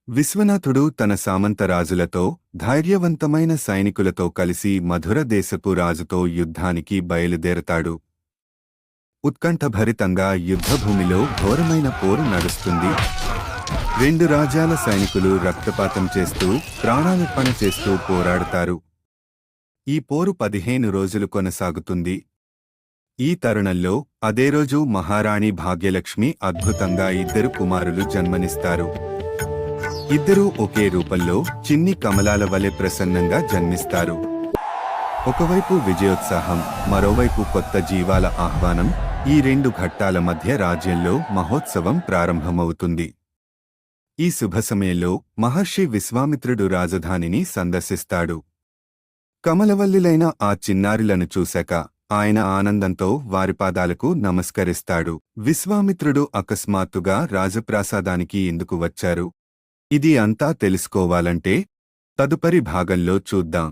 విశ్వనాథుడు తన సామంతరాజులతో ధైర్యవంతమైన సైనికులతో కలిసి మధుర దేశపు రాజుతో యుద్ధానికి బయలుదేరతాడు. ఉత్కంఠభరితంగా యుద్ధభూమిలో ఘోరమైన పోరు నడుస్తుంది. రెండు రాజ్యాల సైనికులు రక్తపాతం చేస్తూ ప్రాణాలర్పణ చేస్తూ పోరాడతారు. ఈ పోరు 15 రోజులు కొనసాగుతుంది. ఈ తరుణంలో అదే రోజు మహారాణి భాగ్యలక్ష్మి అద్భుతంగా 2 కుమారులు జన్మనిస్తారు. ఇద్దరూ ఒకే రూపంలో చిన్ని కమలాల వలె ప్రసన్నంగా జన్మిస్తారు. ఒకవైపు విజయోత్సాహం, మరోవైపు కొత్త జీవాల ఆహ్వానం. ఈ 2 ఘట్టాల మధ్య రాజ్యంలో మహోత్సవం ప్రారంభమవుతుంది. ఈ శుభ సమయంలో మహర్షి విశ్వామిత్రుడు రాజధానిని సందర్శిస్తాడు. కమలవల్లిలైన ఆ చిన్నారులను చూశాక ఆయన ఆనందంతో వారి పాదాలకు నమస్కరిస్తాడు. విశ్వామిత్రుడు అకస్మాత్తుగా రాజప్రాసాదానికి ఎందుకు వచ్చారు? ఇది అంతా తెలుసుకోవాలంటే తదుపరి భాగంలో చూద్దాం.